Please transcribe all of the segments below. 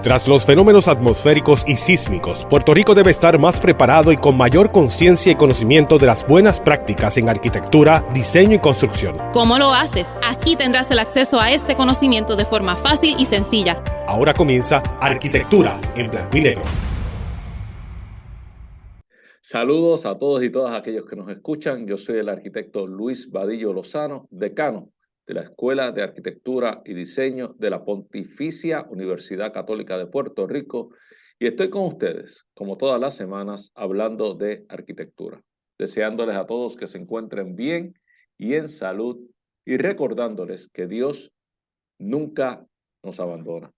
Tras los fenómenos atmosféricos y sísmicos, Puerto Rico debe estar más preparado y con mayor conciencia y conocimiento de las buenas prácticas en arquitectura, diseño y construcción. ¿Cómo lo haces? Aquí tendrás el acceso a este conocimiento de forma fácil y sencilla. Ahora comienza Arquitectura en Blanco y Negro. Saludos a todos y todas aquellos que nos escuchan. Yo soy el arquitecto Luis Vadillo Lozano, decano de la Escuela de Arquitectura y Diseño de la Pontificia Universidad Católica de Puerto Rico, y estoy con ustedes, como todas las semanas, hablando de arquitectura, deseándoles a todos que se encuentren bien y en salud, y recordándoles que Dios nunca nos abandona.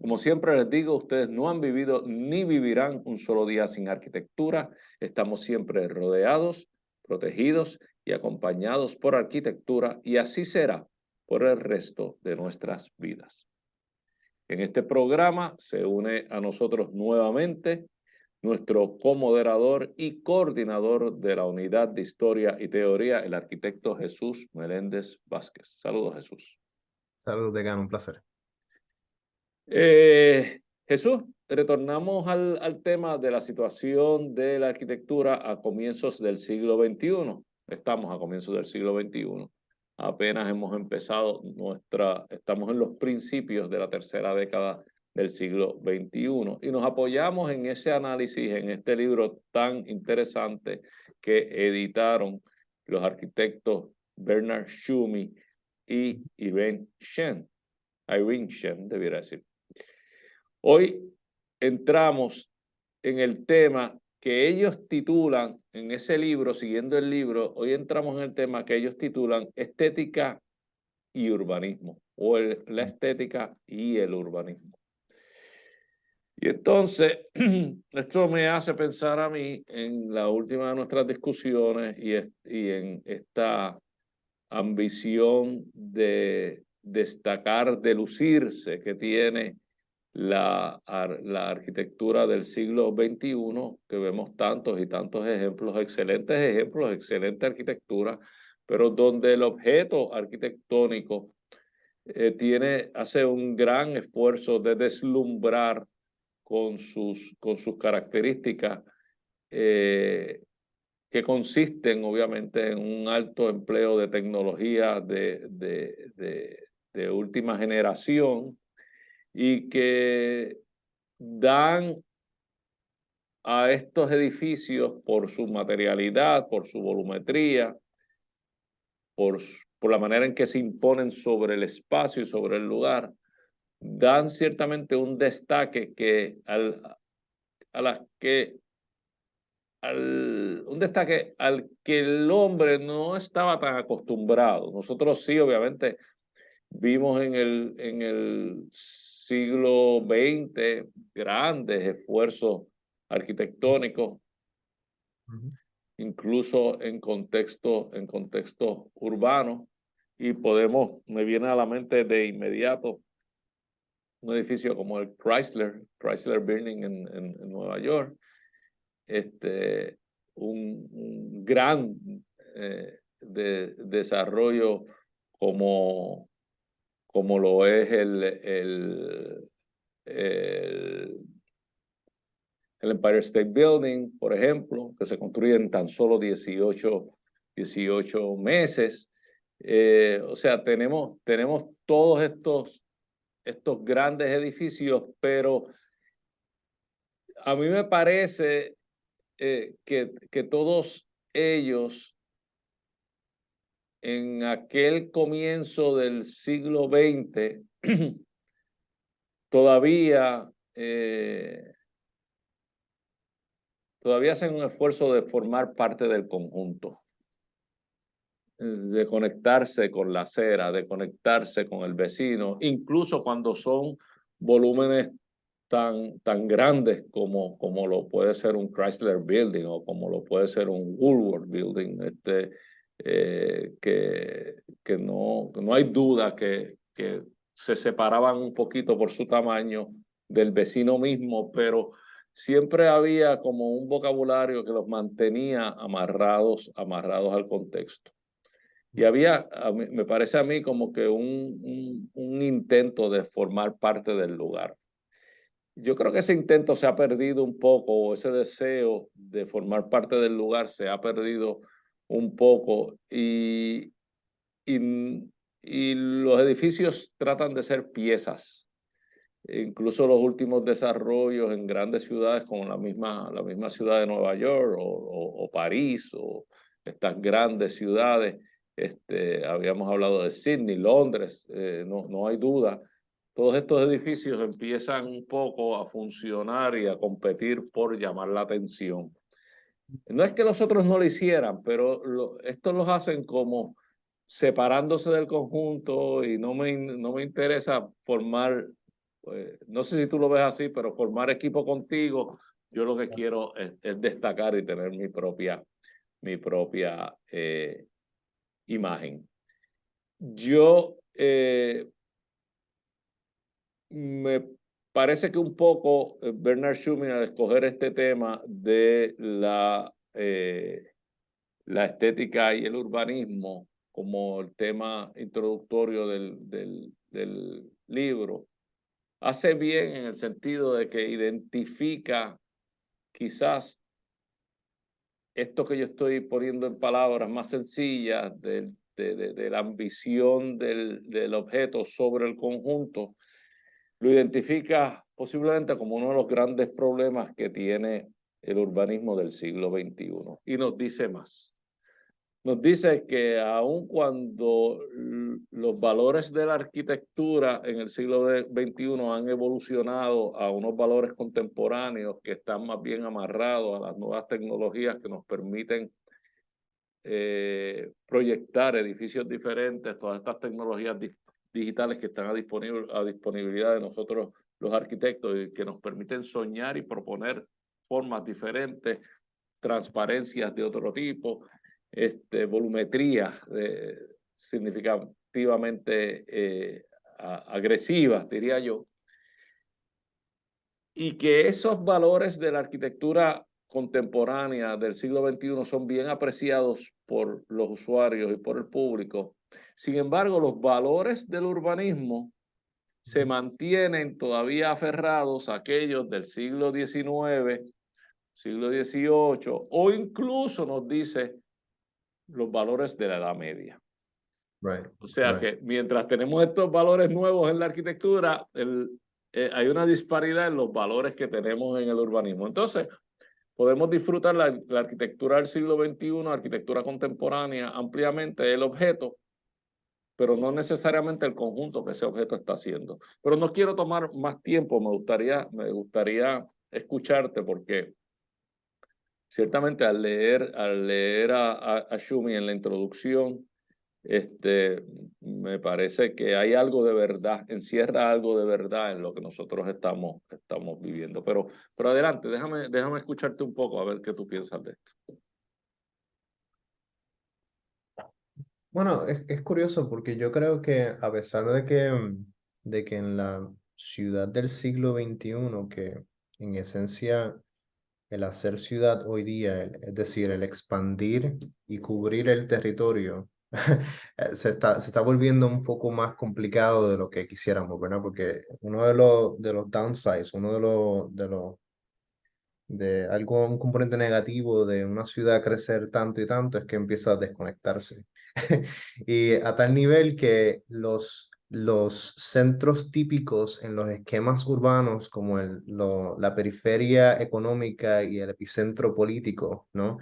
Como siempre les digo, ustedes no han vivido ni vivirán un solo día sin arquitectura. Estamos siempre rodeados, protegidos y acompañados por arquitectura, y así será por el resto de nuestras vidas. En este programa se une a nosotros nuevamente nuestro comoderador y coordinador de la Unidad de Historia y Teoría, el arquitecto Jesús Meléndez Vázquez. Saludos, Jesús. Saludos, decano, un placer. Jesús, retornamos al tema de la situación de la arquitectura a comienzos del siglo XXI. Estamos a comienzos del siglo XXI. Apenas hemos empezado estamos en los principios de la tercera década del siglo XXI y nos apoyamos en ese análisis, en este libro tan interesante que editaron los arquitectos Bernard Tschumi y Irene Shen, debiera decir. Hoy entramos en el tema que ellos titulan en ese libro, siguiendo el libro, hoy entramos en el tema que ellos titulan Estética y Urbanismo, o la estética y el urbanismo. Y entonces, esto me hace pensar a mí en la última de nuestras discusiones y en esta ambición de destacar, de lucirse que tiene la arquitectura del siglo XXI, que vemos tantos y tantos ejemplos, excelente arquitectura, pero donde el objeto arquitectónico hace un gran esfuerzo de deslumbrar con sus características, que consisten obviamente en un alto empleo de tecnología de última generación, y que dan a estos edificios, por su materialidad, por su volumetría, por la manera en que se imponen sobre el espacio y sobre el lugar, dan ciertamente un destaque al que el hombre no estaba tan acostumbrado. Nosotros sí, obviamente, vimos en el siglo XX grandes esfuerzos arquitectónicos, incluso en contextos urbanos, y me viene a la mente de inmediato un edificio como el Chrysler Building en Nueva York, un gran desarrollo como lo es el Empire State Building, por ejemplo, que se construye en tan solo 18 meses. O sea, tenemos todos estos grandes edificios, pero a mí me parece que todos ellos, en aquel comienzo del siglo XX, todavía hacen un esfuerzo de formar parte del conjunto, de conectarse con la acera, de conectarse con el vecino, incluso cuando son volúmenes tan grandes como lo puede ser un Chrysler Building o como lo puede ser un Woolworth Building, que no hay duda que se separaban un poquito por su tamaño del vecino mismo, pero siempre había como un vocabulario que los mantenía amarrados al contexto. Y me parece a mí como que un intento de formar parte del lugar. yo creo que ese intento se ha perdido un poco, o ese deseo de formar parte del lugar se ha perdido un poco y, y los edificios tratan de ser piezas. Incluso los últimos desarrollos en grandes ciudades como la misma ciudad de Nueva York o París o estas grandes ciudades, habíamos hablado de Sydney, Londres, no hay duda. Todos estos edificios empiezan un poco a funcionar y a competir por llamar la atención. No es que los otros no lo hicieran, pero estos los hacen como separándose del conjunto y no me interesa formar, no sé si tú lo ves así, pero formar equipo contigo, yo lo que quiero es destacar y tener mi propia imagen. Yo me parece que un poco Bernard Schumann al escoger este tema de la estética y el urbanismo como el tema introductorio del libro, hace bien en el sentido de que identifica quizás esto que yo estoy poniendo en palabras más sencillas de la ambición del objeto sobre el conjunto, lo identifica posiblemente como uno de los grandes problemas que tiene el urbanismo del siglo XXI. Y nos dice más. Nos dice que aun cuando los valores de la arquitectura en el siglo XXI han evolucionado a unos valores contemporáneos que están más bien amarrados a las nuevas tecnologías que nos permiten proyectar edificios diferentes, todas estas tecnologías digitales que están a disponibilidad de nosotros los arquitectos y que nos permiten soñar y proponer formas diferentes, transparencias de otro tipo, volumetrías significativamente agresivas, diría yo, y que esos valores de la arquitectura contemporánea del siglo XXI son bien apreciados por los usuarios y por el público. Sin embargo, los valores del urbanismo se mantienen todavía aferrados a aquellos del siglo XIX, siglo XVIII, o incluso nos dice los valores de la Edad Media. Right, O sea right. que mientras tenemos estos valores nuevos en la arquitectura, hay una disparidad en los valores que tenemos en el urbanismo. Entonces, podemos disfrutar la arquitectura del siglo XXI, arquitectura contemporánea, ampliamente el objeto, pero no necesariamente el conjunto que ese objeto está haciendo. Pero no quiero tomar más tiempo, me gustaría escucharte porque ciertamente al leer a Schumi en la introducción, me parece que hay algo de verdad, encierra algo de verdad en lo que nosotros estamos viviendo. Pero adelante, déjame escucharte un poco a ver qué tú piensas de esto. Bueno, es curioso porque yo creo que a pesar de que en la ciudad del siglo XXI, que en esencia el hacer ciudad hoy día, es decir, el expandir y cubrir el territorio, se está volviendo un poco más complicado de lo que quisiéramos, ¿verdad? Porque uno de los downsides, de algo, un componente negativo de una ciudad crecer tanto y tanto es que empieza a desconectarse. Y a tal nivel que los centros típicos en los esquemas urbanos, como la periferia económica y el epicentro político, ¿no?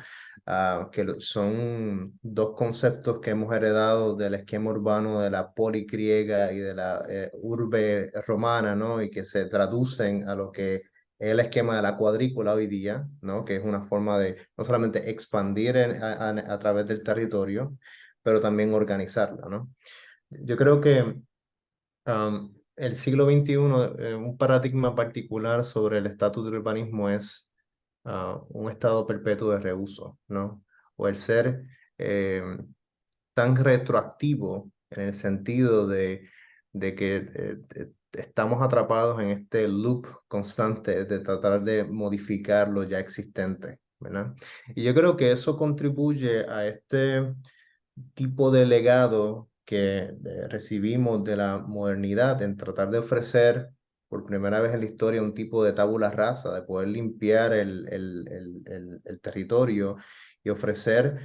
Son dos conceptos que hemos heredado del esquema urbano de la poli griega y de la urbe romana, ¿no? Y que se traducen a lo que es el esquema de la cuadrícula hoy día, ¿no? Que es una forma de no solamente expandir a través del territorio, pero también organizarla, ¿no? Yo creo que el siglo XXI, un paradigma particular sobre el estatus del urbanismo es un estado perpetuo de reuso, ¿no? O el ser tan retroactivo en el sentido de que estamos atrapados en este loop constante de tratar de modificar lo ya existente, ¿verdad? Y yo creo que eso contribuye a este tipo de legado que recibimos de la modernidad en tratar de ofrecer por primera vez en la historia un tipo de tabula rasa, de poder limpiar el territorio y ofrecer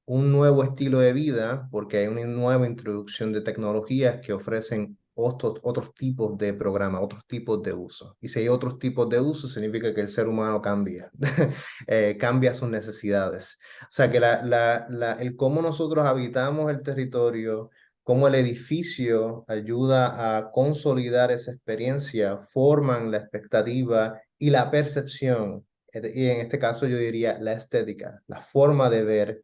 un nuevo estilo de vida, porque hay una nueva introducción de tecnologías que ofrecen otros tipos de programas, otros tipos de uso. Y si hay otros tipos de uso, significa que el ser humano cambia, cambia sus necesidades. O sea que el cómo nosotros habitamos el territorio, cómo el edificio ayuda a consolidar esa experiencia, forman la expectativa y la percepción, y en este caso yo diría la estética, la forma de ver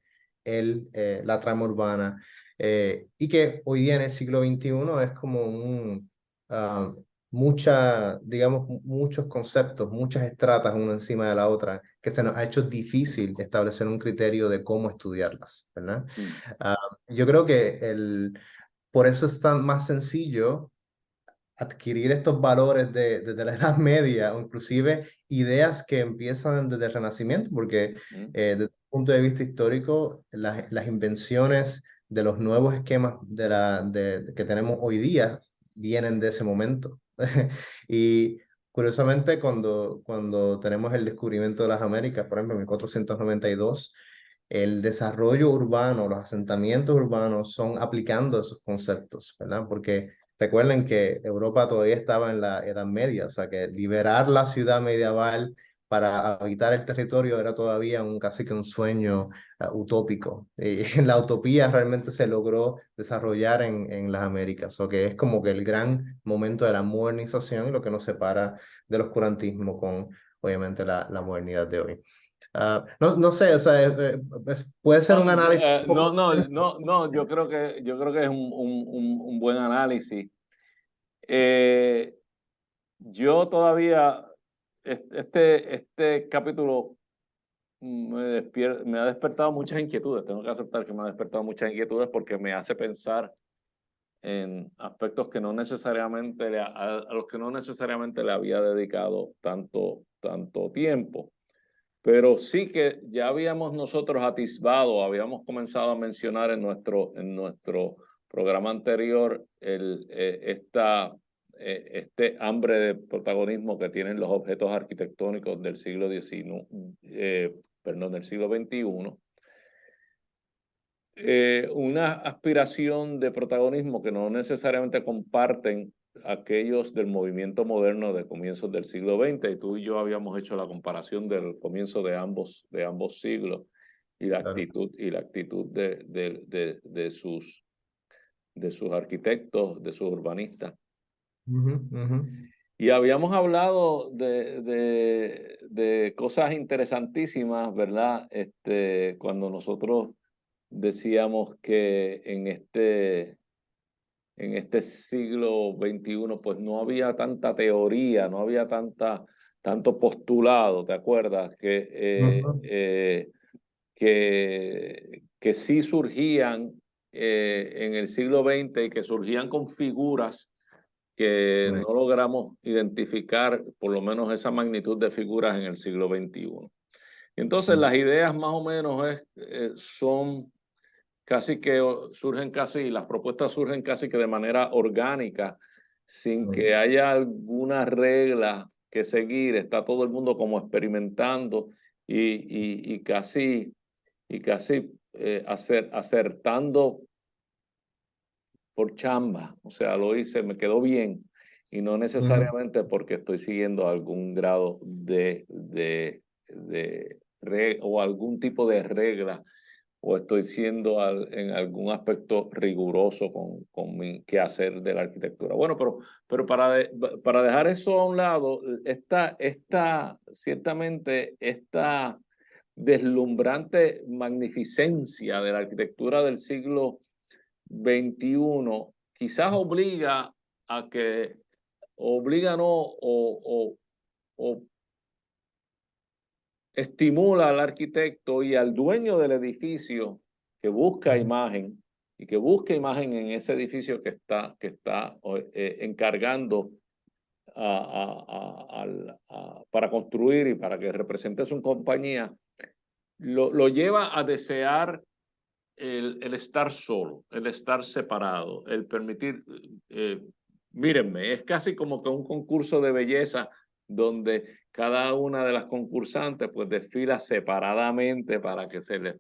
la trama urbana, y que hoy día en el siglo XXI es como digamos, muchos conceptos, muchas estratas una encima de la otra, que se nos ha hecho difícil establecer un criterio de cómo estudiarlas, ¿verdad? Ah, yo creo que por eso es tan más sencillo adquirir estos valores desde la Edad Media, o inclusive ideas que empiezan desde el Renacimiento, porque desde un punto de vista histórico, las invenciones de los nuevos esquemas que tenemos hoy día vienen de ese momento. Y curiosamente, cuando tenemos el descubrimiento de las Américas, por ejemplo, en 1492, el desarrollo urbano, los asentamientos urbanos son aplicando esos conceptos, ¿verdad? Porque recuerden que Europa todavía estaba en la Edad Media, o sea que liberar la ciudad medieval para habitar el territorio era todavía casi que un sueño utópico. Y la utopía realmente se logró desarrollar en las Américas, o que es como que el gran momento de la modernización y lo que nos separa del oscurantismo con, obviamente, la modernidad de hoy. No sé, o sea, puede ser un análisis un poco... No, yo creo que es un buen análisis. Yo todavía, este capítulo me ha despertado muchas inquietudes. Tengo que aceptar que me ha despertado muchas inquietudes porque me hace pensar en aspectos que no necesariamente a los que no necesariamente le había dedicado tanto tiempo. Pero sí que ya habíamos nosotros atisbado, habíamos comenzado a mencionar en nuestro programa anterior este hambre de protagonismo que tienen los objetos arquitectónicos del siglo XIX, del siglo XXI. Una aspiración de protagonismo que no necesariamente comparten aquellos del movimiento moderno de comienzos del siglo XX, y tú y yo habíamos hecho la comparación del comienzo de ambos siglos y la actitud de sus arquitectos, de sus urbanistas. Y habíamos hablado de cosas interesantísimas, ¿verdad? Cuando nosotros decíamos que en este siglo XXI, pues no había tanta teoría, no había tanto postulado, ¿te acuerdas? Que sí surgían en el siglo XX y que surgían con figuras que no logramos identificar, por lo menos esa magnitud de figuras en el siglo XXI. Entonces las ideas más o menos son las propuestas surgen casi que de manera orgánica, sin que haya alguna regla que seguir. Está todo el mundo como experimentando y casi acertando por chamba. O sea, lo hice, me quedó bien, y no necesariamente porque estoy siguiendo algún grado o algún tipo de regla, o estoy siendo en algún aspecto riguroso con mi quehacer de la arquitectura. Bueno, pero para dejar eso a un lado, ciertamente esta deslumbrante magnificencia de la arquitectura del siglo XXI quizás obliga o estimula al arquitecto y al dueño del edificio que busca imagen y que busque imagen en ese edificio que está encargando para construir y para que represente su compañía, lo lleva a desear el estar solo, el estar separado, el permitir mírenme, es casi como que un concurso de belleza donde cada una de las concursantes pues desfila separadamente para que se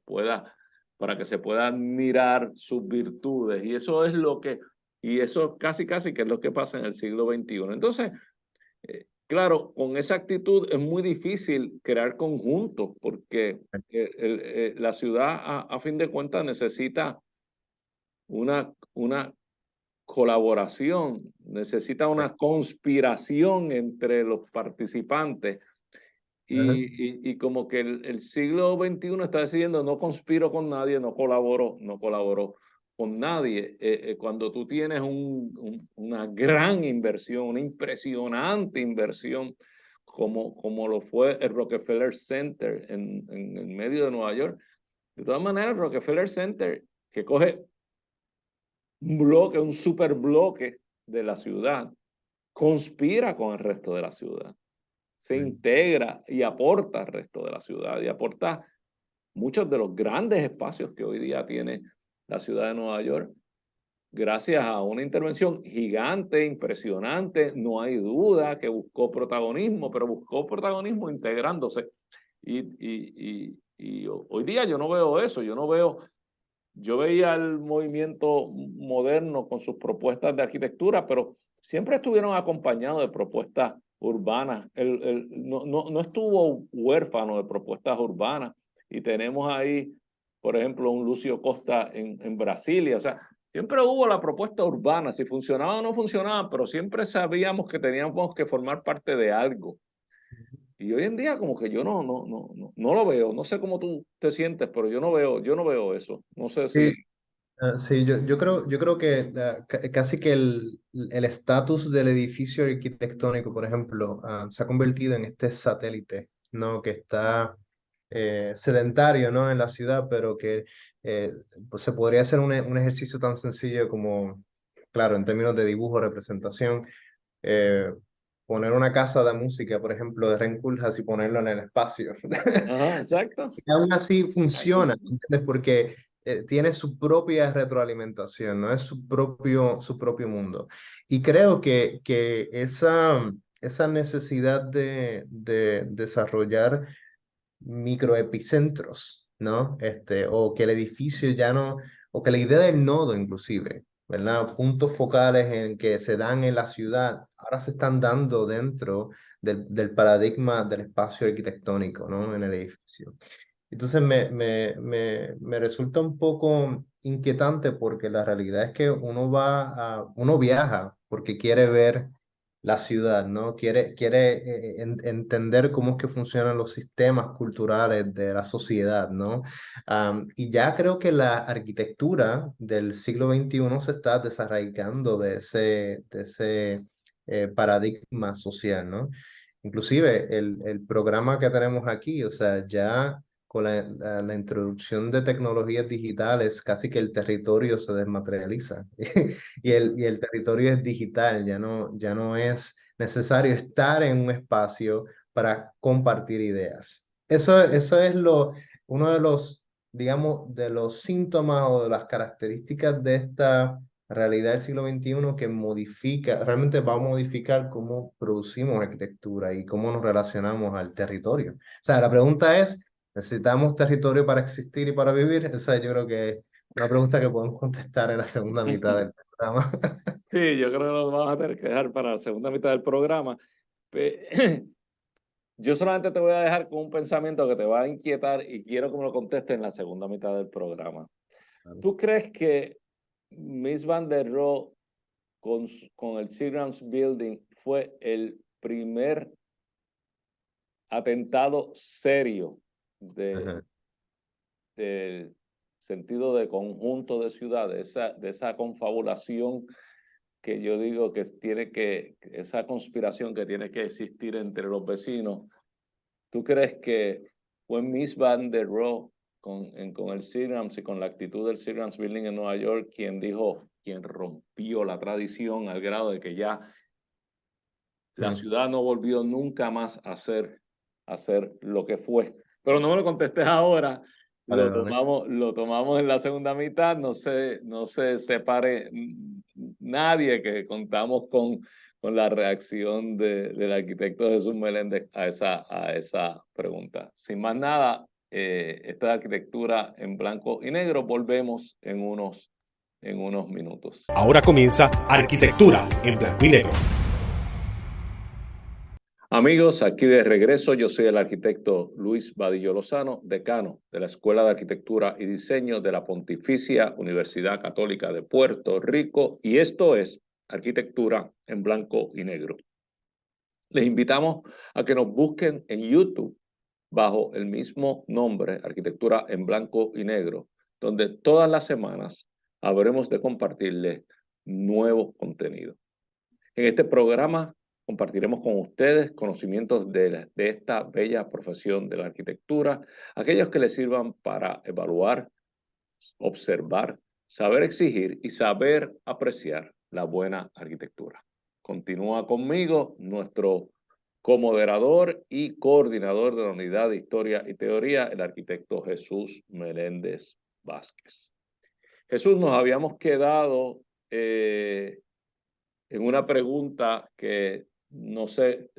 puedan admirar sus virtudes. Y eso es lo que, y eso casi que es lo que pasa en el siglo XXI. Entonces, claro, con esa actitud es muy difícil crear conjuntos porque la ciudad a fin de cuentas necesita una colaboración, necesita una conspiración entre los participantes Ajá. y como que el siglo XXI está diciendo no conspiro con nadie, no colaboro con nadie. Cuando tú tienes una gran inversión, una impresionante inversión, como lo fue el Rockefeller Center en el medio de Nueva York. De todas maneras, el Rockefeller Center, que coge un bloque, un super bloque de la ciudad, conspira con el resto de la ciudad, se integra y aporta al resto de la ciudad y aporta muchos de los grandes espacios que hoy día tiene la ciudad de Nueva York, gracias a una intervención gigante, impresionante, no hay duda que buscó protagonismo, pero buscó protagonismo integrándose. Y hoy día yo no veo eso, yo veía el movimiento moderno con sus propuestas de arquitectura, pero siempre estuvieron acompañados de propuestas urbanas. No estuvo huérfano de propuestas urbanas. Y tenemos ahí, por ejemplo, un Lucio Costa en Brasilia. O sea, siempre hubo la propuesta urbana, si funcionaba o no funcionaba, pero siempre sabíamos que teníamos que formar parte de algo. Y hoy en día como que yo no lo veo. No sé cómo tú te sientes, pero yo no veo eso. No sé si... Sí, sí, yo creo que casi que el estatus del edificio arquitectónico, por ejemplo, se ha convertido en este satélite, ¿no? Que está sedentario, ¿no? En la ciudad, pero que eh, pues se podría hacer un ejercicio tan sencillo como, claro, en términos de dibujo, representación, eh, poner una casa de música, por ejemplo, de Ren Koolhaas y ponerlo en el espacio. Ajá, exacto. Y aún así funciona, ¿entiendes? Porque tiene su propia retroalimentación, ¿no? Es su propio mundo. Y creo que esa necesidad de desarrollar microepicentros, ¿no? O que el edificio ya no, o que la idea del nodo inclusive, ¿verdad? Puntos focales en que se dan en la ciudad, ahora se están dando dentro del paradigma del espacio arquitectónico, ¿no? En el edificio. Entonces me resulta un poco inquietante porque la realidad es que uno viaja porque quiere ver la ciudad, ¿no? Quiere entender cómo es que funcionan los sistemas culturales de la sociedad, ¿no? Y ya creo que la arquitectura del siglo XXI se está desarraigando de ese paradigma social, ¿no? Inclusive el programa que tenemos aquí, o sea, ya con la introducción de tecnologías digitales, casi que el territorio se desmaterializa y el territorio es digital, ya no es necesario estar en un espacio para compartir ideas. Eso es uno de los, digamos, de los síntomas o de las características de esta realidad del siglo XXI que modifica, realmente va a modificar cómo producimos arquitectura y cómo nos relacionamos al territorio. O sea, la pregunta es, ¿necesitamos territorio para existir y para vivir? Esa yo creo que es una pregunta que podemos contestar en la segunda mitad del programa. Sí, yo creo que lo vamos a tener que dejar para la segunda mitad del programa. Pe- Yo solamente te voy a dejar con un pensamiento que te va a inquietar y quiero que me lo contestes en la segunda mitad del programa. ¿Tú crees que Miss Van der Rohe con el Seagrams Building fue el primer atentado serio Ajá. del sentido de conjunto de ciudades, de esa confabulación que yo digo que esa conspiración que tiene que existir entre los vecinos? ¿Tú crees que fue Miss Van der Rohe con el Seagrams y con la actitud del Seagrams Building en Nueva York quien rompió la tradición al grado de que ya la Mm. ciudad no volvió nunca más a ser lo que fue? Pero no me lo contestes ahora, Vale, vale. lo tomamos en la segunda mitad, no se separe nadie que contamos con la reacción del arquitecto Jesús Meléndez a esa pregunta. Sin más nada, esta arquitectura en blanco y negro, volvemos en unos minutos. Ahora comienza Arquitectura en blanco y negro. Amigos, aquí de regreso, yo soy el arquitecto Luis Vadillo Lozano, decano de la Escuela de Arquitectura y Diseño de la Pontificia Universidad Católica de Puerto Rico, y esto es Arquitectura en blanco y negro. Les invitamos a que nos busquen en YouTube bajo el mismo nombre, Arquitectura en blanco y negro, donde todas las semanas habremos de compartirles nuevo contenido. En este programa compartiremos con ustedes conocimientos de esta bella profesión de la arquitectura, aquellos que les sirvan para evaluar, observar, saber exigir y saber apreciar la buena arquitectura. Continúa conmigo nuestro comoderador y coordinador de la Unidad de Historia y Teoría, el arquitecto Jesús Meléndez Vázquez. Jesús, nos habíamos quedado en una pregunta que no sé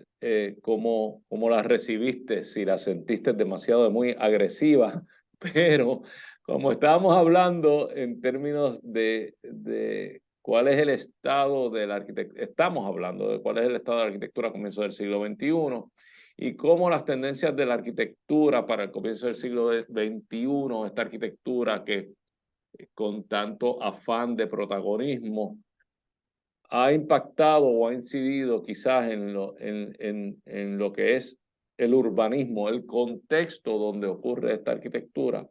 cómo la recibiste, si la sentiste demasiado muy agresiva, pero como estábamos hablando en términos de cuál es el estado de la arquitectura, estamos hablando de cuál es el estado de la arquitectura a comienzos del siglo XXI y cómo las tendencias de la arquitectura para el comienzo del siglo XXI, esta arquitectura que con tanto afán de protagonismo ha impactado o ha incidido quizás en lo que es el urbanismo, el contexto donde ocurre esta arquitectura,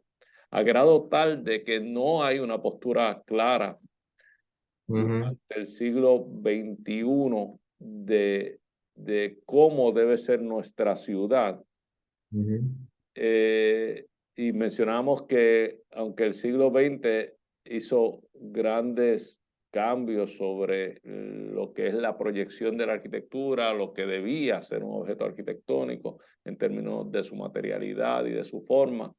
a grado tal de que no hay una postura clara durante el siglo XXI de cómo debe ser nuestra ciudad. Y mencionamos que aunque el siglo XX hizo grandes cambios sobre lo que es la proyección de la arquitectura, lo que debía ser un objeto arquitectónico en términos de su materialidad y de su forma,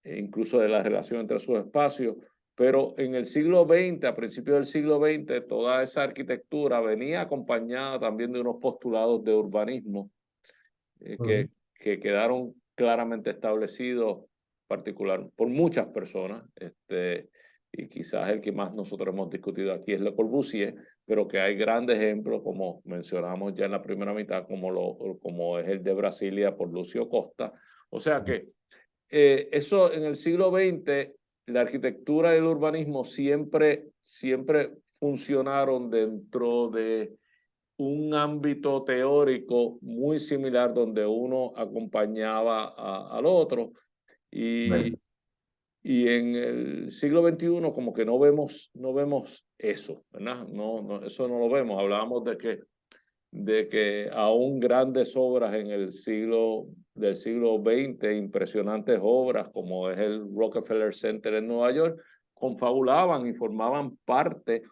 e incluso de la relación entre sus espacios. Pero en el siglo XX, a principios del siglo XX, toda esa arquitectura venía acompañada también de unos postulados de urbanismo que quedaron claramente establecidos particular por muchas personas, y quizás el que más nosotros hemos discutido aquí es Le Corbusier, pero que hay grandes ejemplos, como mencionamos ya en la primera mitad, como es el de Brasilia por Lucio Costa. O sea que eso en el siglo XX, la arquitectura y el urbanismo siempre funcionaron dentro de un ámbito teórico muy similar donde uno acompañaba al otro. Y en el siglo XXI como que no vemos eso, ¿verdad? Eso no lo vemos. Hablábamos de que aún grandes obras en el del siglo XX, impresionantes obras como es el Rockefeller Center en Nueva York, confabulaban y formaban parte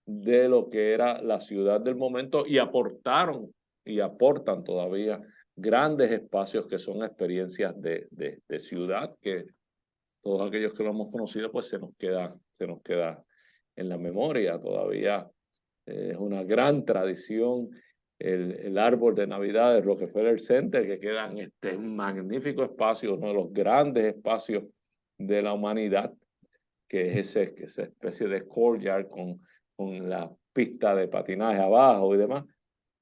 de lo que era la ciudad del momento y aportaron y aportan todavía grandes espacios que son experiencias de ciudad que todos aquellos que lo hemos conocido pues se nos queda en la memoria. Todavía es una gran tradición el árbol de Navidad de Rockefeller Center, que queda en este magnífico espacio, uno de los grandes espacios de la humanidad, que es esa especie de courtyard con la pista de patinaje abajo y demás.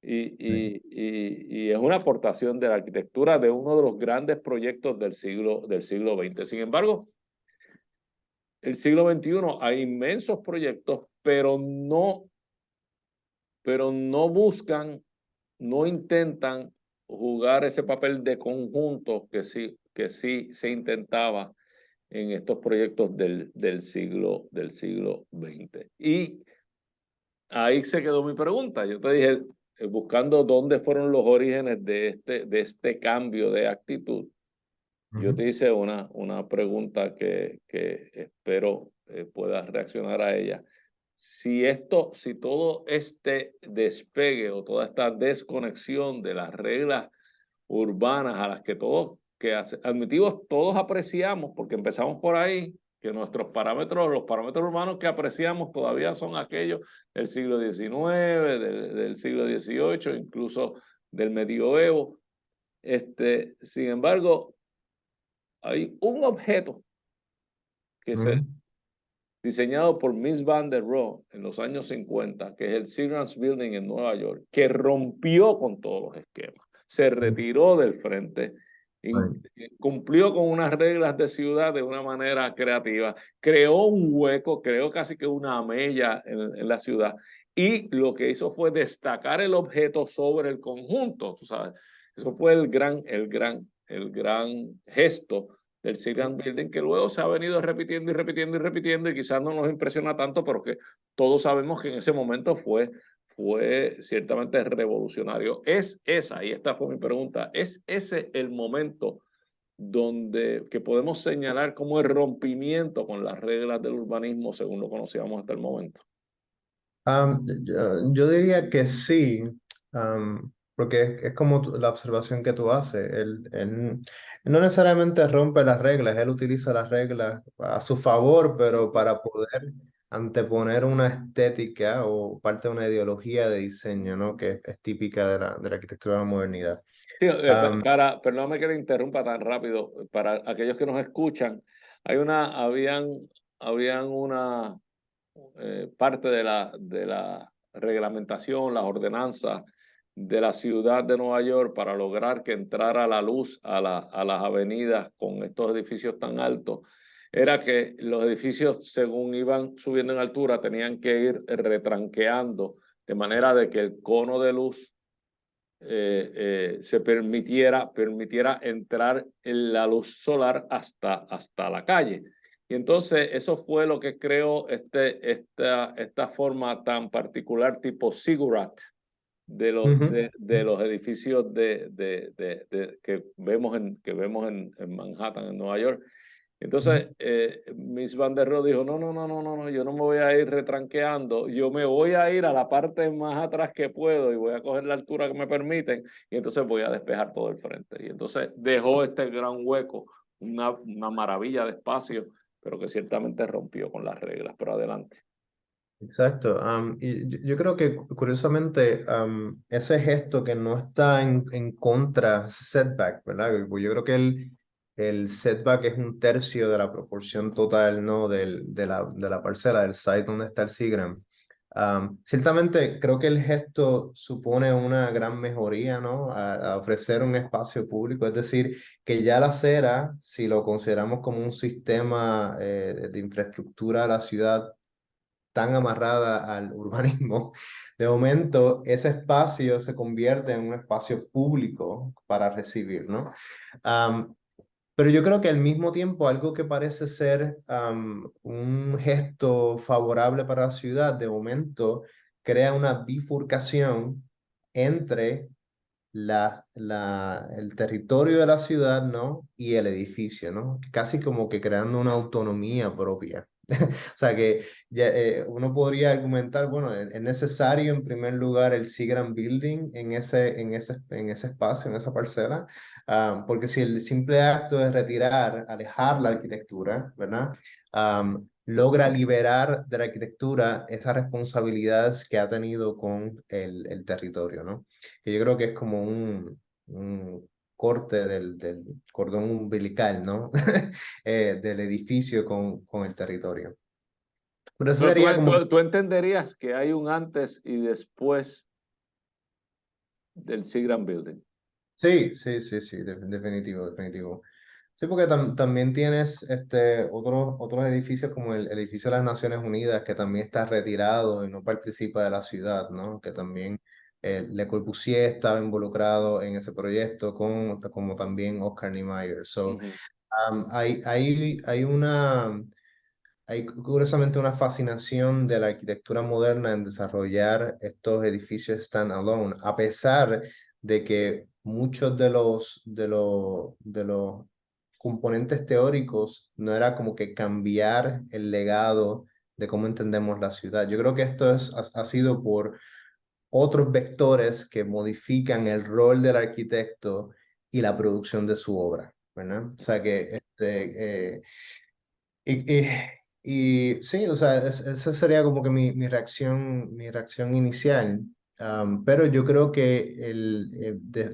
Y es una aportación de la arquitectura de uno de los grandes proyectos del siglo XX. Sin embargo, el siglo XXI hay inmensos proyectos, pero no buscan, no intentan jugar ese papel de conjunto que sí se intentaba en estos proyectos del siglo XX. Y ahí se quedó mi pregunta. Yo te dije, buscando dónde fueron los orígenes de este cambio de actitud, yo te hice una pregunta que espero puedas reaccionar a ella. Si todo este despegue o toda esta desconexión de las reglas urbanas a las que todos, admitimos, todos apreciamos, porque empezamos por ahí, que nuestros parámetros, los parámetros urbanos que apreciamos todavía son aquellos del siglo XIX, del siglo XVIII, incluso del medioevo. Sin embargo, hay un objeto que se diseñado por Mies van der Rohe en los años 50, que es el Seagrams Building en Nueva York, que rompió con todos los esquemas, se retiró del frente, cumplió con unas reglas de ciudad de una manera creativa, creó un hueco, creó casi que una mella en la ciudad, y lo que hizo fue destacar el objeto sobre el conjunto, tú sabes. Eso fue el gran gesto del Seagrams Building, que luego se ha venido repitiendo y repitiendo y repitiendo, y quizás no nos impresiona tanto, pero que todos sabemos que en ese momento fue ciertamente revolucionario. Y esta fue mi pregunta, ¿es ese el momento que podemos señalar como el rompimiento con las reglas del urbanismo según lo conocíamos hasta el momento? Yo diría que sí, porque es como la observación que tú haces. Él no necesariamente rompe las reglas, él utiliza las reglas a su favor, pero para poder anteponer una estética o parte de una ideología de diseño, ¿no? Que es típica de la arquitectura de la modernidad. Sí, perdóname que le interrumpa tan rápido. Para aquellos que nos escuchan, habían una parte de la reglamentación, las ordenanzas de la ciudad de Nueva York para lograr que entrara la luz a las avenidas con estos edificios tan altos, era que los edificios, según iban subiendo en altura, tenían que ir retranqueando, de manera de que el cono de luz se permitiera entrar en la luz solar hasta la calle. Y entonces eso fue lo que creó esta forma tan particular tipo ziggurat de los edificios que vemos en Manhattan, en Nueva York. Entonces, Mies van der Rohe dijo, no, yo no me voy a ir retranqueando, yo me voy a ir a la parte más atrás que puedo y voy a coger la altura que me permiten, y entonces voy a despejar todo el frente. Y entonces dejó este gran hueco, una maravilla de espacio, pero que ciertamente rompió con las reglas. Pero adelante. Exacto. Y yo creo que curiosamente ese gesto que no está en contra, setback, ¿verdad? Pues yo creo que el setback es un tercio de la proporción total, ¿no? De la parcela, del site donde está el Seagram. Ciertamente creo que el gesto supone una gran mejoría, ¿no? A ofrecer un espacio público, es decir, que ya la acera, si lo consideramos como un sistema de infraestructura de la ciudad, tan amarrada al urbanismo, de momento ese espacio se convierte en un espacio público para recibir, ¿no? Pero yo creo que al mismo tiempo algo que parece ser un gesto favorable para la ciudad, de momento crea una bifurcación entre el territorio de la ciudad, ¿no? Y el edificio, ¿no? Casi como que creando una autonomía propia. O sea que ya, uno podría argumentar, bueno, es necesario en primer lugar el Seagram Building en ese espacio, en esa parcela, porque si el simple acto de retirar, alejar la arquitectura, ¿verdad? Logra liberar de la arquitectura esas responsabilidades que ha tenido con el territorio, ¿no? Que yo creo que es como un corte del cordón umbilical, ¿no? Del edificio con el territorio. Pero eso Pero sería como... tú entenderías que hay un antes y después del Seagram Building. Sí, definitivo, definitivo. Sí, porque también tienes otros edificios como el edificio de las Naciones Unidas, que también está retirado y no participa de la ciudad, ¿no? Que también Le Corbusier estaba involucrado en ese proyecto, como también Oscar Niemeyer. So, hay curiosamente una fascinación de la arquitectura moderna en desarrollar estos edificios standalone, a pesar de que muchos de los componentes teóricos no era como que cambiar el legado de cómo entendemos la ciudad. Yo creo que esto ha sido por otros vectores que modifican el rol del arquitecto y la producción de su obra, ¿verdad? O sea que Y, y, y sí, o sea, esa sería como que mi reacción inicial. Pero yo creo que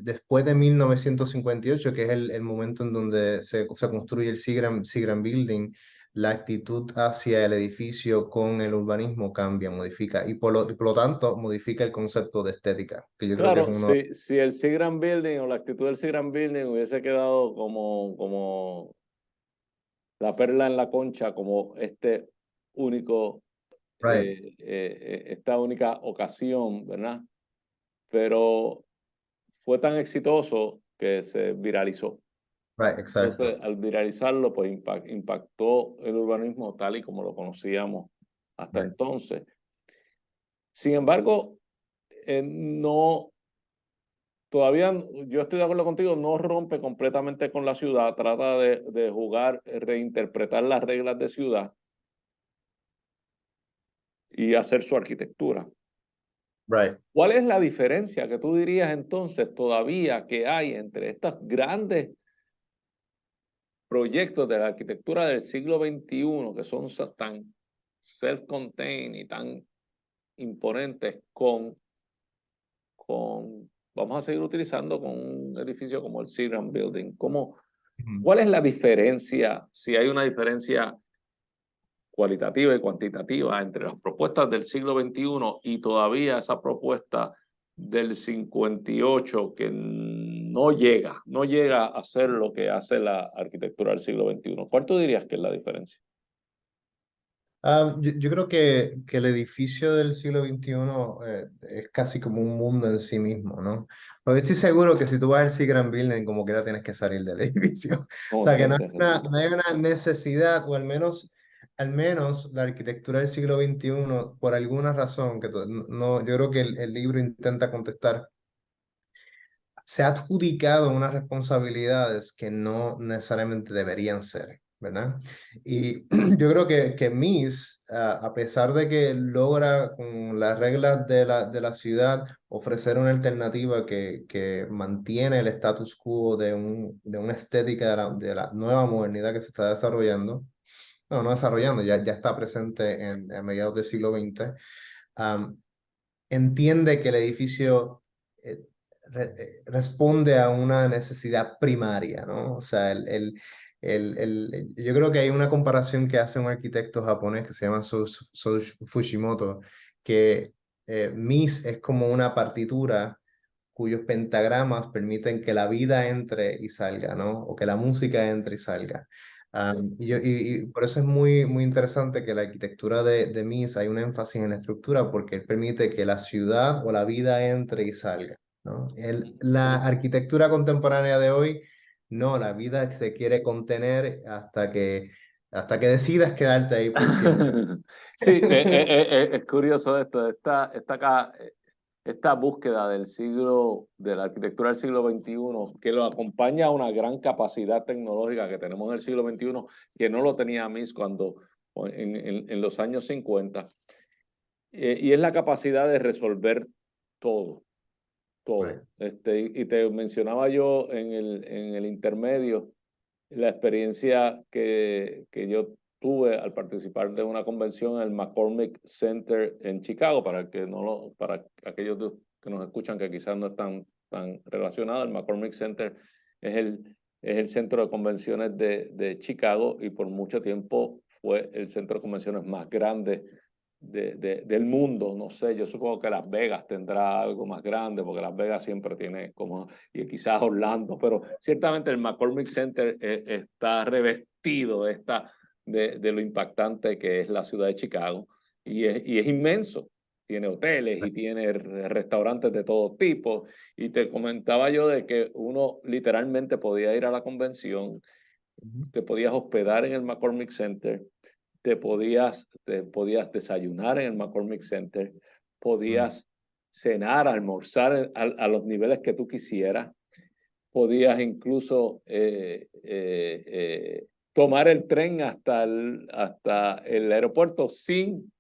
después de 1958, que es el momento en donde se construye el Seagram Building, la actitud hacia el edificio con el urbanismo cambia, modifica, y por lo tanto modifica el concepto de estética, que yo creo que es Claro, uno. si el Seagram Building o la actitud del Seagram Building hubiese quedado como la perla en la concha, como único, Right, esta única ocasión, ¿verdad? Pero fue tan exitoso que se viralizó. right, exacto. Entonces, al viralizarlo, pues impactó el urbanismo tal y como lo conocíamos hasta Right. entonces. Sin embargo, no, todavía yo estoy de acuerdo contigo, no rompe completamente con la ciudad, trata de jugar, reinterpretar las reglas de ciudad y hacer su arquitectura. Right. ¿Cuál es la diferencia que tú dirías entonces todavía que hay entre estos grandes proyectos de la arquitectura del siglo XXI que son tan self-contained y tan imponentes vamos a seguir utilizando con un edificio como el Seagram Building? Ujú. ¿Cuál es la diferencia, si hay una diferencia cualitativa y cuantitativa entre las propuestas del siglo XXI y todavía esa propuesta del 58 que no llega a ser lo que hace la arquitectura del siglo XXI? ¿Cuál tú dirías que es la diferencia? Yo creo que el edificio del siglo XXI es casi como un mundo en sí mismo, ¿no? Porque estoy seguro que si tú vas al Seagram Building, como quiera tienes que salir del edificio. O ¿Cómo sea, que tienes que decir? no hay una necesidad, o al menos la arquitectura del siglo XXI, por alguna razón, no, yo creo que el libro intenta contestar, se ha adjudicado unas responsabilidades que no necesariamente deberían ser, ¿verdad? Y yo creo que Mies, a pesar de que logra con las reglas de la ciudad ofrecer una alternativa que mantiene el status quo de una estética de la nueva modernidad que se está desarrollando, no desarrollando, ya está presente a mediados del siglo XX, entiende que el edificio responde a una necesidad primaria, ¿no? O sea, yo creo que hay una comparación que hace un arquitecto japonés que se llama Fujimoto, que Mies es como una partitura cuyos pentagramas permiten que la vida entre y salga, ¿no? O que la música entre y salga. Y por eso es muy interesante que la arquitectura de Mies hay un énfasis en la estructura porque él permite que la ciudad o la vida entre y salga, ¿no? La arquitectura contemporánea de hoy, no, la vida se quiere contener hasta que decidas quedarte ahí por siempre. Sí, es curioso esto, esta búsqueda de la arquitectura del siglo XXI, que lo acompaña a una gran capacidad tecnológica que tenemos en el siglo XXI, que no lo tenía Mies en los años 50, y es la capacidad de resolver todo, Right. todo. Y te mencionaba yo en el intermedio la experiencia que yo tuve al participar de una convención en el McCormick Center en Chicago, para aquellos que nos escuchan que quizás no están tan relacionados. El McCormick Center es el centro de convenciones de Chicago y por mucho tiempo fue el centro de convenciones más grande del mundo. No sé, yo supongo que Las Vegas tendrá algo más grande, porque Las Vegas siempre tiene como, y quizás Orlando, pero ciertamente el McCormick Center está revestido de lo impactante que es la ciudad de Chicago, y es inmenso. Tiene hoteles y tiene restaurantes de todo tipo. Y te comentaba yo de que uno literalmente podía ir a la convención, Ujú. te podías hospedar en el McCormick Center, te podías desayunar en el McCormick Center, Right. podías cenar, almorzar a los niveles que tú quisieras, podías incluso tomar el tren hasta el aeropuerto sin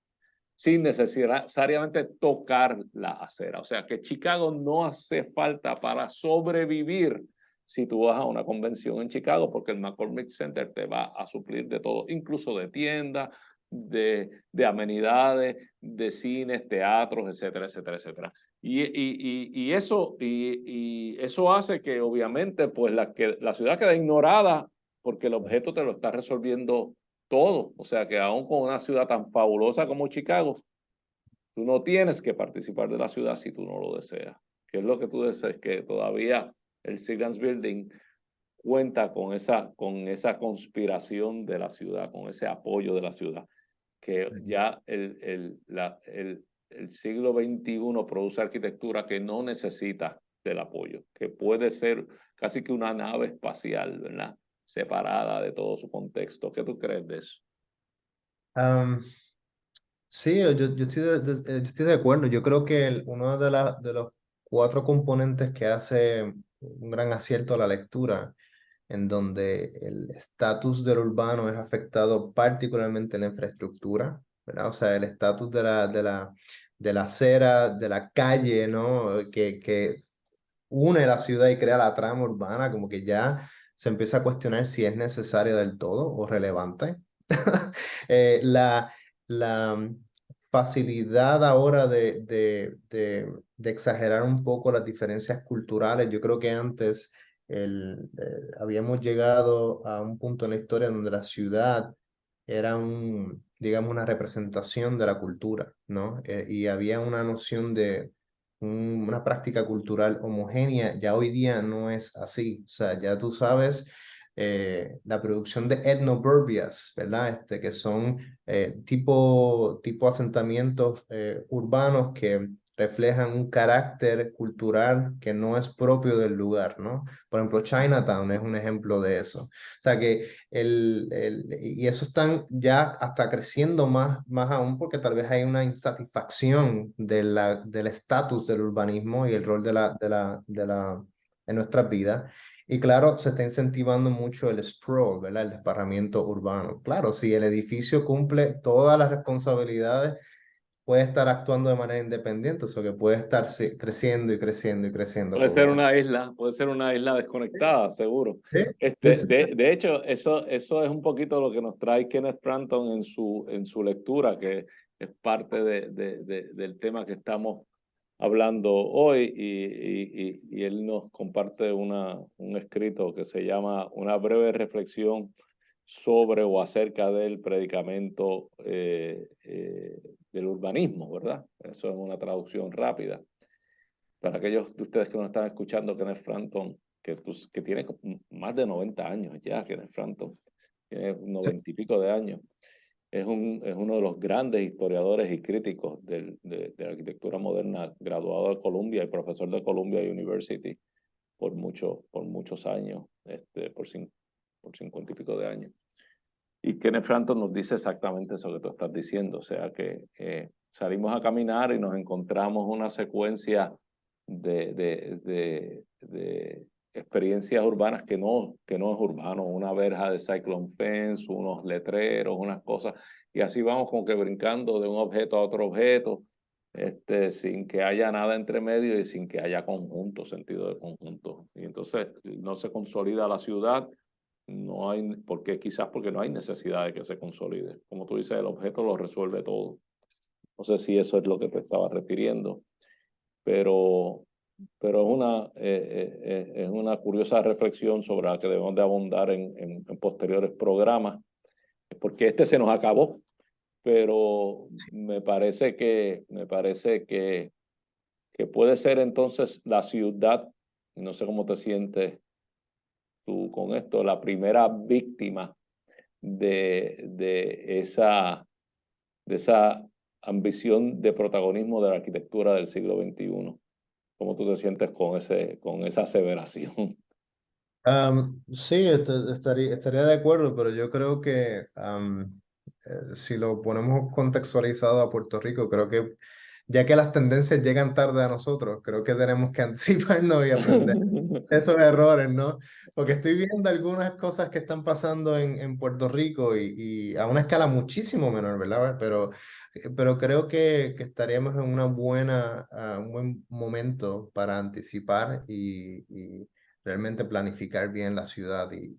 necesariamente tocar la acera. O sea que Chicago no hace falta para sobrevivir, si tú vas a una convención en Chicago, porque el McCormick Center te va a suplir de todo, incluso de tiendas, de amenidades, de cines, teatros, etcétera, etcétera, etcétera. Y eso hace que obviamente pues la ciudad queda ignorada porque el objeto te lo está resolviendo todo. O sea que aún con una ciudad tan fabulosa como Chicago, tú no tienes que participar de la ciudad si tú no lo deseas. ¿Qué es lo que tú deseas? Que todavía el Citizens Building cuenta con esa conspiración de la ciudad, con ese apoyo de la ciudad, que ya el siglo XXI produce arquitectura que no necesita del apoyo, que puede ser casi que una nave espacial, ¿verdad? Separada de todo su contexto. ¿Qué tú crees de eso? Am, sí, yo estoy de acuerdo. Yo creo que uno de los cuatro componentes que hace un gran acierto a la lectura, en donde el estatus del urbano es afectado particularmente en la infraestructura, ¿verdad? O sea, el estatus de la acera, de la calle, ¿no? Que une la ciudad y crea la trama urbana, como que ya se empieza a cuestionar si es necesaria del todo o relevante. La facilidad ahora de exagerar un poco las diferencias culturales. Yo creo que antes habíamos llegado a un punto en la historia donde la ciudad era digamos, una representación de la cultura, ¿no? Y había una noción de una práctica cultural homogénea. Ya hoy día no es así. O sea, ya tú sabes, la producción de etnoburbias, ¿verdad? Que son tipo asentamientos urbanos que reflejan un carácter cultural que no es propio del lugar, ¿no? Por ejemplo, Chinatown es un ejemplo de eso. O sea que y eso están ya hasta creciendo más aún porque tal vez hay una insatisfacción del estatus del urbanismo y el rol en nuestras vidas. Y claro, se está incentivando mucho el sprawl, ¿verdad? El desparramiento urbano. Claro, si el edificio cumple todas las responsabilidades, puede estar actuando de manera independiente, eso que puede estar creciendo y creciendo y creciendo como... Puede ser una isla desconectada, seguro. Sí, sí, sí, sí. De hecho, eso es un poquito lo que nos trae Kenneth Frampton en su lectura, que es parte del tema que estamos hablando hoy, y él nos comparte un escrito que se llama Una breve reflexión sobre o acerca del predicamento del urbanismo, ¿verdad? Eso es una traducción rápida. Para aquellos de ustedes que nos están escuchando, Kenneth Frampton, que tiene más de 90 años ya, Kenneth Frampton, tiene 90 y pico de años, es uno de los grandes historiadores y críticos de la arquitectura moderna, graduado de Columbia y profesor de Columbia University por muchos años, por 50 y pico de años. Y Kenneth Frampton nos dice exactamente eso que tú estás diciendo, o sea que salimos a caminar y nos encontramos una secuencia de experiencias urbanas que no es urbano, una verja de cyclone fence, unos letreros, unas cosas, y así vamos como que brincando de un objeto a otro objeto, sin que haya nada entre medio y sin que haya conjunto, sentido de conjunto. Y entonces no se consolida la ciudad, no hay, quizás porque no hay necesidad de que se consolide. Como tú dices, el objeto lo resuelve todo. No sé si eso es lo que te estaba refiriendo, pero, pero es una curiosa reflexión sobre la que debemos de abundar en posteriores programas, porque se nos acabó, pero me parece que puede ser entonces la ciudad, no sé cómo te sientes tú con esto, la primera víctima de esa ambición de protagonismo de la arquitectura del siglo XXI. ¿Cómo tú te sientes con esa aseveración? Sí, estaría de acuerdo, pero yo creo que si lo ponemos contextualizado a Puerto Rico, creo que ya que las tendencias llegan tarde a nosotros, creo que tenemos que anticiparnos y aprender esos errores, ¿no? Porque estoy viendo algunas cosas que están pasando en Puerto Rico y a una escala muchísimo menor, ¿verdad? Pero creo que estaríamos en un buen momento para anticipar y realmente planificar bien la ciudad y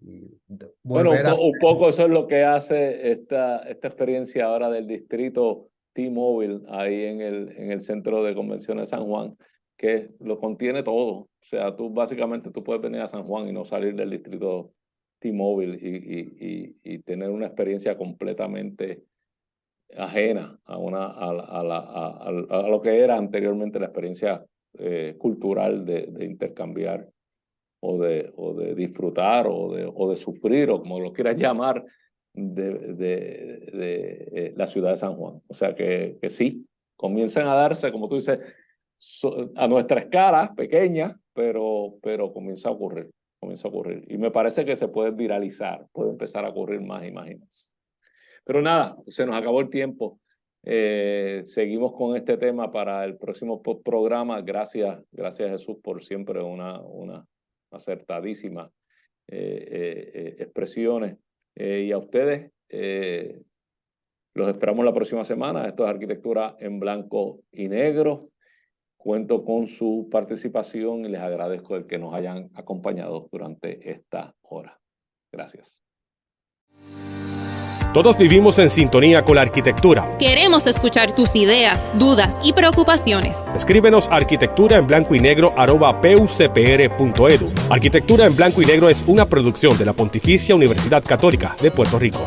Bueno, volver a... un poco eso es lo que hace esta experiencia ahora del distrito T-Mobile ahí en el Centro de Convenciones de San Juan, que lo contiene todo. O sea, básicamente tú puedes venir a San Juan y no salir del distrito T-Mobile y tener una experiencia completamente ajena a lo que era anteriormente la experiencia cultural de intercambiar o de disfrutar o de sufrir, o como lo quieras llamar, de la ciudad de San Juan. O sea que sí, comienzan a darse, como tú dices, a nuestra escala, pequeña, pero comienza a ocurrir. Y me parece que se puede viralizar, puede empezar a ocurrir más y más y más. Pero nada, se nos acabó el tiempo. Seguimos con este tema para el próximo programa. Gracias Jesús por siempre una acertadísimas expresiones. Y a ustedes los esperamos la próxima semana. Esto es Arquitectura en Blanco y Negro. Cuento con su participación y les agradezco el que nos hayan acompañado durante esta hora. Gracias. Todos vivimos en sintonía con la arquitectura. Queremos escuchar tus ideas, dudas y preocupaciones. Escríbenos a arquitecturaenblancoynegro@pucpr.edu. Arquitectura en Blanco y Negro es una producción de la Pontificia Universidad Católica de Puerto Rico.